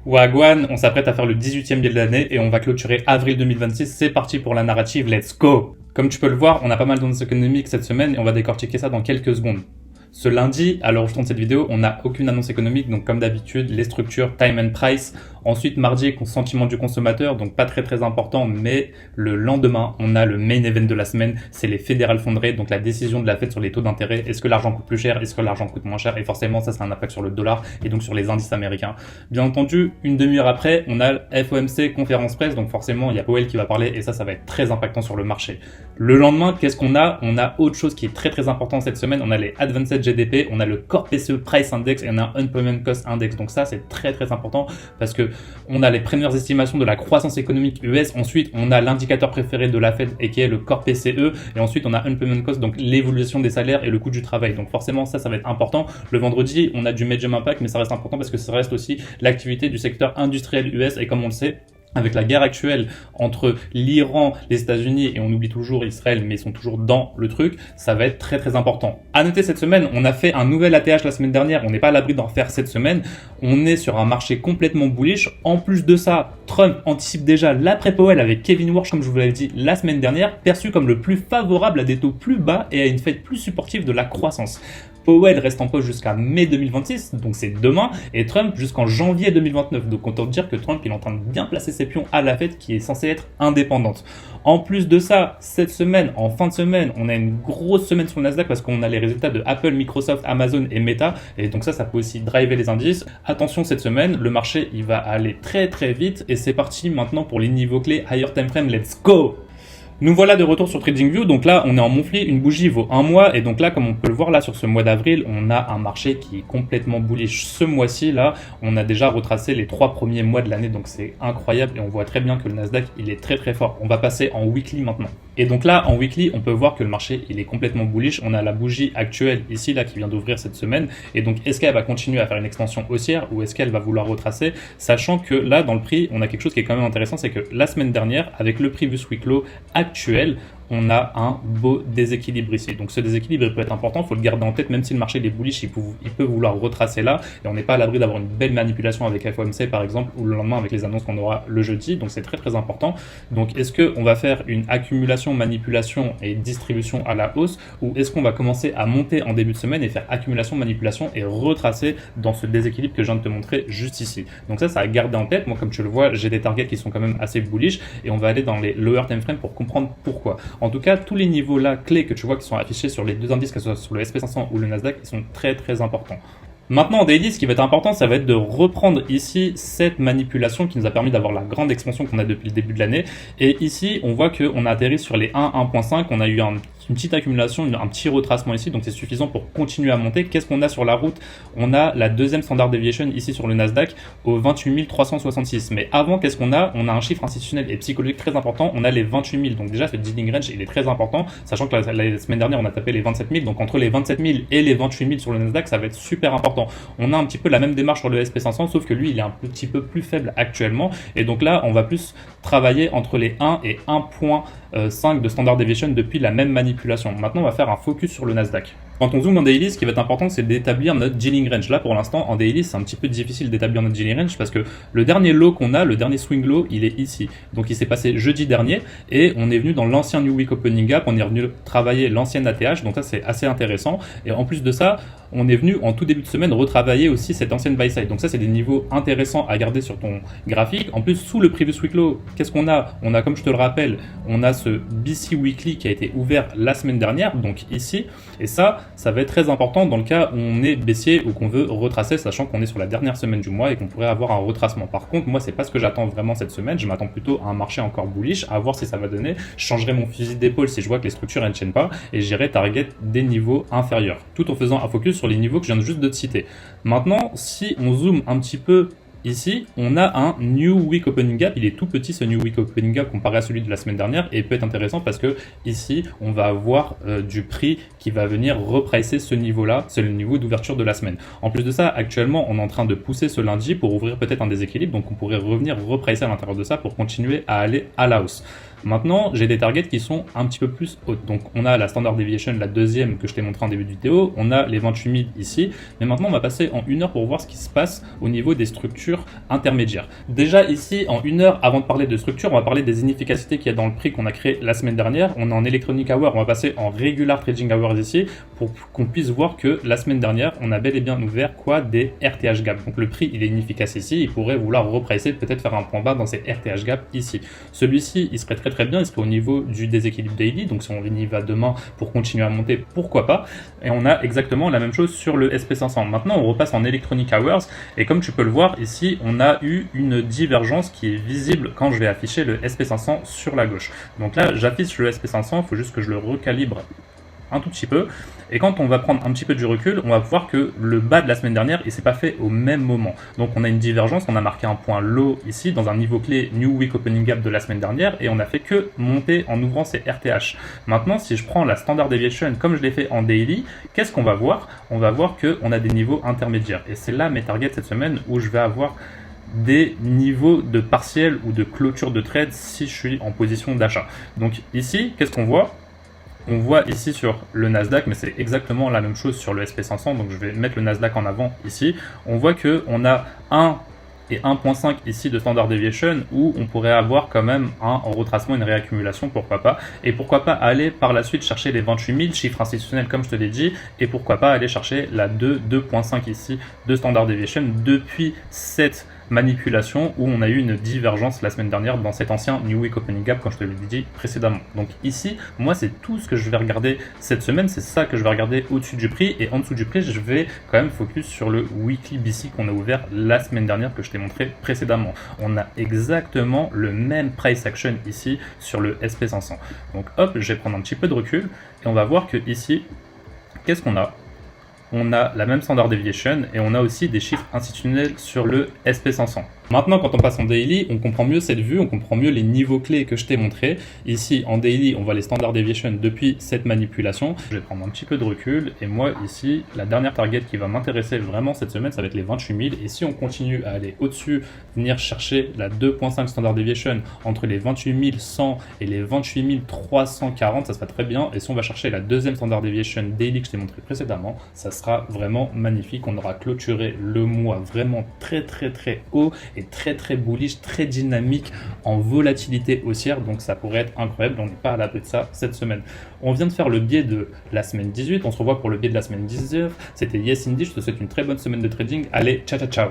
Wagwan, on s'apprête à faire le 18e biais de l'année et on va clôturer avril 2026. C'est parti pour la narrative, let's go! Comme tu peux le voir, on a pas mal d'annonces économiques cette semaine et on va décortiquer ça dans quelques secondes. Ce lundi, à l'heure où je tourne cette vidéo, on n'a aucune annonce économique, donc comme d'habitude, les structures, time and price. Ensuite, mardi, sentiment du consommateur, donc pas très important, mais le lendemain, on a le main event de la semaine, c'est les Federal Funds Rate, donc la décision de la Fed sur les taux d'intérêt. Est-ce que l'argent coûte plus cher? Est-ce que l'argent coûte moins cher? Et forcément, ça a un impact sur le dollar et donc sur les indices américains. Bien entendu, une demi-heure après, on a FOMC conférence presse, donc forcément, il y a Powell qui va parler et ça va être très impactant sur le marché. Le lendemain, qu'est-ce qu'on a? On a autre chose qui est très important cette semaine. On a les Advanced GDP, on a le Core PCE Price Index et on a un Unemployment Cost Index. Donc ça, c'est très important parce que on a les premières estimations de la croissance économique US. Ensuite, on a l'indicateur préféré de la Fed et qui est le Core PCE. Et ensuite, on a Unemployment Cost, donc l'évolution des salaires et le coût du travail. Donc forcément, ça va être important. Le vendredi, on a du Medium Impact, mais ça reste important parce que ça reste aussi l'activité du secteur industriel US. Et comme on le sait, avec la guerre actuelle entre l'Iran, les États-Unis et on oublie toujours Israël, mais ils sont toujours dans le truc, ça va être très important. À noter cette semaine, on a fait un nouvel ATH la semaine dernière, on n'est pas à l'abri d'en refaire cette semaine. On est sur un marché complètement bullish. En plus de ça, Trump anticipe déjà l'après-Powell avec Kevin Warsh, comme je vous l'avais dit la semaine dernière, perçu comme le plus favorable à des taux plus bas et à une Fed plus supportive de la croissance. Powell reste en poste jusqu'à mai 2026, donc c'est demain, et Trump jusqu'en janvier 2029. Donc autant dire que Trump il est en train de bien placer ses pions à la Fed qui est censée être indépendante. En plus de ça, cette semaine, en fin de semaine, on a une grosse semaine sur le Nasdaq parce qu'on a les résultats de Apple, Microsoft, Amazon et Meta, et donc ça peut aussi driver les indices. Attention cette semaine, le marché il va aller très vite, et c'est parti maintenant pour les niveaux clés higher time frame, let's go! Nous voilà de retour sur TradingView, donc là on est en monthly, une bougie vaut un mois et donc là comme on peut le voir là sur ce mois d'avril, on a un marché qui est complètement bullish. Ce mois-ci là, on a déjà retracé les 3 premiers mois de l'année, donc c'est incroyable et on voit très bien que le Nasdaq il est très fort. On va passer en weekly maintenant. Et donc là en weekly, on peut voir que le marché il est complètement bullish. On a la bougie actuelle ici là qui vient d'ouvrir cette semaine et donc est-ce qu'elle va continuer à faire une extension haussière ou est-ce qu'elle va vouloir retracer, sachant que là dans le prix, on a quelque chose qui est quand même intéressant, c'est que la semaine dernière avec le previous week low actuel, on a un beau déséquilibre ici. Donc ce déséquilibre il peut être important, il faut le garder en tête, même si le marché est bullish, il peut vouloir retracer là, et on n'est pas à l'abri d'avoir une belle manipulation avec FOMC par exemple, ou le lendemain avec les annonces qu'on aura le jeudi, donc c'est très important. Donc est-ce qu'on va faire une accumulation, manipulation et distribution à la hausse, ou est-ce qu'on va commencer à monter en début de semaine et faire accumulation, manipulation et retracer dans ce déséquilibre que je viens de te montrer juste ici. Donc ça à garder en tête. Moi comme tu le vois, j'ai des targets qui sont quand même assez bullish, et on va aller dans les lower time frame pour comprendre pourquoi. En tout cas, tous les niveaux là clés que tu vois qui sont affichés sur les deux indices, que ce soit sur le SP500 ou le Nasdaq, ils sont très importants. Maintenant, en daily, ce qui va être important, ça va être de reprendre ici cette manipulation qui nous a permis d'avoir la grande expansion qu'on a depuis le début de l'année. Et ici, on voit qu'on a atterri sur les 1.5, on a eu une petite accumulation, un petit retracement ici, donc c'est suffisant pour continuer à monter. Qu'est-ce qu'on a sur la route? On a la deuxième standard deviation ici sur le Nasdaq au 28 366. Mais avant, qu'est-ce qu'on a? On a un chiffre institutionnel et psychologique très important, on a les 28 000. Donc déjà, ce dealing range, il est très important, sachant que la semaine dernière, on a tapé les 27 000. Donc entre les 27 000 et les 28 000 sur le Nasdaq, ça va être super important. On a un petit peu la même démarche sur le SP500, sauf que lui, il est un petit peu plus faible actuellement. Et donc là, on va plus travailler entre les 1 et 1.5 de standard deviation depuis la même manipulation. Maintenant, on va faire un focus sur le Nasdaq. Quand on zoome en daily, ce qui va être important, c'est d'établir notre dealing range. Là, pour l'instant, en daily, c'est un petit peu difficile d'établir notre dealing range parce que le dernier low qu'on a, le dernier swing low, il est ici. Donc, il s'est passé jeudi dernier et on est venu dans l'ancien New Week Opening Gap. On est revenu travailler l'ancienne ATH. Donc, ça, c'est assez intéressant. Et en plus de ça, on est venu en tout début de semaine retravailler aussi cette ancienne buy side. Donc ça, c'est des niveaux intéressants à garder sur ton graphique. En plus, sous le previous week low, qu'est-ce qu'on a? On a, comme je te le rappelle, on a ce BC Weekly qui a été ouvert la semaine dernière, donc ici. Et ça va être très important dans le cas où on est baissier ou qu'on veut retracer, sachant qu'on est sur la dernière semaine du mois et qu'on pourrait avoir un retracement. Par contre, moi, c'est pas ce que j'attends vraiment cette semaine. Je m'attends plutôt à un marché encore bullish, à voir si ça va donner. Je changerai mon fusil d'épaule si je vois que les structures ne tiennent pas et j'irai target des niveaux inférieurs, tout en faisant un focus sur les niveaux que je viens juste de te citer. Maintenant, si on zoome un petit peu ici, on a un New Week Opening Gap. Il est tout petit ce New Week Opening Gap comparé à celui de la semaine dernière et peut être intéressant parce que ici, on va avoir du prix qui va venir repricer ce niveau-là. C'est le niveau d'ouverture de la semaine. En plus de ça, actuellement, on est en train de pousser ce lundi pour ouvrir peut-être un déséquilibre. Donc, on pourrait revenir repricer à l'intérieur de ça pour continuer à aller à la hausse. Maintenant, j'ai des targets qui sont un petit peu plus hautes. Donc, on a la standard deviation, la deuxième que je t'ai montré en début de vidéo. On a les 28 000 ici. Mais maintenant, on va passer en 1 heure pour voir ce qui se passe au niveau des structures intermédiaires. Déjà, ici, en 1 heure, avant de parler de structure, on va parler des inefficacités qu'il y a dans le prix qu'on a créé la semaine dernière. On est en Electronic Hour, on va passer en Regular Trading Hours ici pour qu'on puisse voir que la semaine dernière, on a bel et bien ouvert quoi, des RTH gap. Donc, le prix, il est inefficace ici. Il pourrait vouloir repricer, peut-être faire un point bas dans ces RTH gap ici. Celui-ci, il serait très bien, il serait au niveau du déséquilibre daily, donc si on y va demain pour continuer à monter, pourquoi pas. Et on a exactement la même chose sur le SP500. Maintenant, on repasse en Electronic Hours, et comme tu peux le voir ici, on a eu une divergence qui est visible quand je vais afficher le SP500 sur la gauche. Donc là, j'affiche le SP500, il faut juste que je le recalibre un tout petit peu, et quand on va prendre un petit peu du recul, on va voir que le bas de la semaine dernière, il s'est pas fait au même moment. Donc on a une divergence, on a marqué un point low ici, dans un niveau clé New Week Opening Gap de la semaine dernière, et on a fait que monter en ouvrant ces RTH. Maintenant, si je prends la Standard Deviation comme je l'ai fait en daily, qu'est-ce qu'on va voir? On va voir qu'on a des niveaux intermédiaires, et c'est là mes targets cette semaine où je vais avoir des niveaux de partiel ou de clôture de trade si je suis en position d'achat. Donc ici, qu'est-ce qu'on voit? On voit ici sur le Nasdaq, mais c'est exactement la même chose sur le SP500, donc je vais mettre le Nasdaq en avant ici. On voit qu'on a 1 et 1.5 ici de Standard Deviation, où on pourrait avoir quand même en retracement une réaccumulation, pourquoi pas. Et pourquoi pas aller par la suite chercher les 28 000 chiffres institutionnels comme je te l'ai dit, et pourquoi pas aller chercher la 2.5 ici de Standard Deviation depuis cette manipulation où on a eu une divergence la semaine dernière dans cet ancien New Week Opening Gap, comme je te l'ai dit précédemment. Donc ici, moi c'est tout ce que je vais regarder cette semaine, c'est ça que je vais regarder au-dessus du prix, et en dessous du prix, je vais quand même focus sur le Weekly BC qu'on a ouvert la semaine dernière que je t'ai montré précédemment. On a exactement le même price action ici sur le SP500. Donc hop, je vais prendre un petit peu de recul et on va voir que ici, qu'est-ce qu'on a? On a la même standard deviation et on a aussi des chiffres institutionnels sur le SP500. Maintenant, quand on passe en daily, on comprend mieux cette vue, on comprend mieux les niveaux clés que je t'ai montré. Ici, en daily, on voit les standard deviation depuis cette manipulation. Je vais prendre un petit peu de recul et moi, ici, la dernière target qui va m'intéresser vraiment cette semaine, ça va être les 28 000. Et si on continue à aller au-dessus, venir chercher la 2.5 standard deviation entre les 28 100 et les 28 340, ça sera très bien. Et si on va chercher la deuxième standard deviation daily que je t'ai montré précédemment, ça sera vraiment magnifique. On aura clôturé le mois vraiment très haut et très bullish, très dynamique en volatilité haussière, donc ça pourrait être incroyable. On n'est pas à l'abri de ça cette semaine. On vient de faire le biais de la semaine 18, on se revoit pour le biais de la semaine 19. C'était Yes Indy, je te souhaite une très bonne semaine de trading. Allez, ciao.